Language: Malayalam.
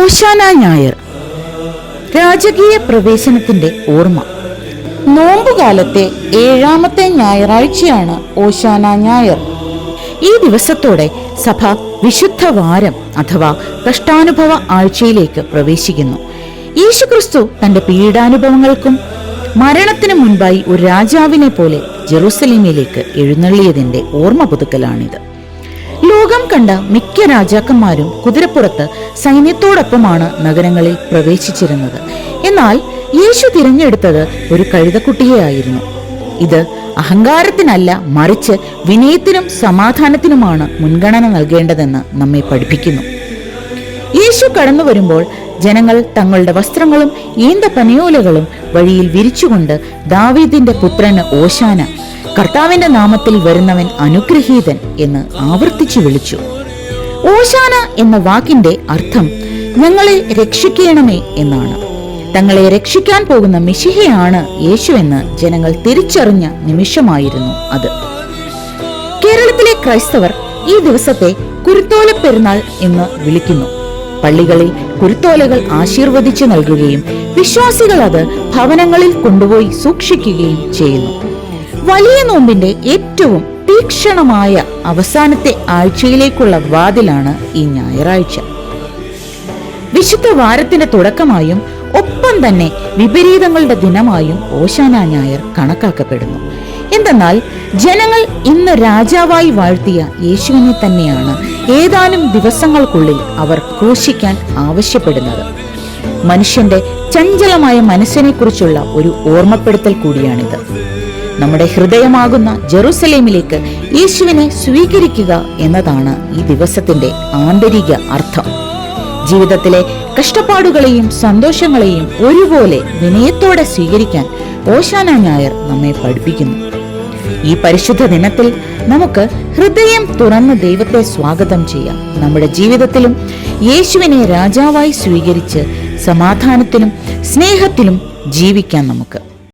ഓശാന ഞായർ, രാജകീയ പ്രവേശനത്തിന്റെ ഓർമ്മ. നോമ്പുകാലത്തെ 7ാമത്തെ ഞായറാഴ്ചയാണ് ഓശാന ഞായർ. ഈ ദിവസത്തോടെ സഭ വിശുദ്ധ വാരം അഥവാ കഷ്ടാനുഭവ ആഴ്ചയിലേക്ക് പ്രവേശിക്കുന്നു. യേശുക്രിസ്തു തന്റെ പീഡാനുഭവങ്ങൾക്കും മരണത്തിനു മുൻപായി ഒരു രാജാവിനെ പോലെ ജെറുസലേമിലേക്ക് എഴുന്നള്ളിയതിന്റെ ഓർമ്മ പുതുക്കലാണിത്. ലോകം കണ്ട മിക്ക രാജാക്കന്മാരും കുതിരപ്പുറത്ത് സൈന്യത്തോടൊപ്പമാണ് നഗരങ്ങളിൽ പ്രവേശിച്ചിരുന്നത്. എന്നാൽ യേശു തിരഞ്ഞെടുത്തത് ഒരു കഴുതക്കുട്ടിയെയായിരുന്നു. ഇത് അഹങ്കാരത്തിനല്ല, മറിച്ച് വിനയത്തിനും സമാധാനത്തിനുമാണ് മുൻഗണന നൽകേണ്ടതെന്ന് നമ്മെ പഠിപ്പിക്കുന്നു. യേശു കടന്നു വരുമ്പോൾ ജനങ്ങൾ തങ്ങളുടെ വസ്ത്രങ്ങളും ഈന്തപ്പനയോലകളും വഴിയിൽ വിരിച്ചുകൊണ്ട് ദാവീദിന്റെ പുത്രന് ഓശാന, കർത്താവിന്റെ നാമത്തിൽ വരുന്നവൻ അനുഗ്രഹീതൻ എന്ന് ആവർത്തിച്ചു വിളിച്ചു. ഓശാന എന്ന വാക്കിന്റെ അർത്ഥം ഞങ്ങളെ രക്ഷിക്കണമേ എന്നാണ്. തങ്ങളെ രക്ഷിക്കാൻ പോകുന്ന മിശിഹയാണ് യേശുവെന്ന് ജനങ്ങൾ തിരിച്ചറിഞ്ഞ നിമിഷമായിരുന്നു അത്. കേരളത്തിലെ ക്രൈസ്തവർ ഈ ദിവസത്തെ കുരുത്തോല പെരുന്നാൾ എന്ന് വിളിക്കുന്നു. പള്ളികളിൽ കുരുത്തോലകൾ ആശീർവദിച്ചു നൽകുകയും വിശ്വാസികൾ അത് ഭവനങ്ങളിൽ കൊണ്ടുപോയി സൂക്ഷിക്കുകയും ചെയ്യുന്നു. വലിയ നോമ്പിന്റെ ഏറ്റവും തീക്ഷണമായ അവസാനത്തെ ആഴ്ചയിലേക്കുള്ള വാതിലാണ് ഈ ഞായറാഴ്ച. വിശുദ്ധ വാരത്തിന്റെ തുടക്കമായും ഒപ്പം തന്നെ വിപരീതങ്ങളുടെ ദിനമായും ഓശാന ഞായർ കണക്കാക്കപ്പെടുന്നു. എന്തെന്നാൽ ജനങ്ങൾ ഇന്ന് രാജാവായി വാഴ്ത്തിയ യേശുവിനെ തന്നെയാണ് ഏതാനും ദിവസങ്ങൾക്കുള്ളിൽ അവർ ക്രൂശിക്കാൻ ആവശ്യപ്പെടുന്നത്. മനുഷ്യന്റെ ചഞ്ചലമായ മനസ്സിനെ കുറിച്ചുള്ള ഒരു ഓർമ്മപ്പെടുത്തൽ കൂടിയാണിത്. നമ്മുടെ ഹൃദയമാകുന്ന ജെറുസലേമിലേക്ക് യേശുവിനെ സ്വീകരിക്കുക എന്നതാണ് ഈ ദിവസത്തിന്റെ ആന്തരിക അർത്ഥം. ജീവിതത്തിലെ കഷ്ടപ്പാടുകളെയും സന്തോഷങ്ങളെയും ഒരുപോലെ വിനയത്തോടെ സ്വീകരിക്കാൻ ഓശാന ഞായർ നമ്മെ പഠിപ്പിക്കുന്നു. ഈ പരിശുദ്ധ ദിനത്തിൽ നമുക്ക് ഹൃദയം തുറന്ന് ദൈവത്തെ സ്വാഗതം ചെയ്യാം. നമ്മുടെ ജീവിതത്തിലും യേശുവിനെ രാജാവായി സ്വീകരിച്ച് സമാധാനത്തിലും സ്നേഹത്തിലും ജീവിക്കാൻ നമുക്ക്.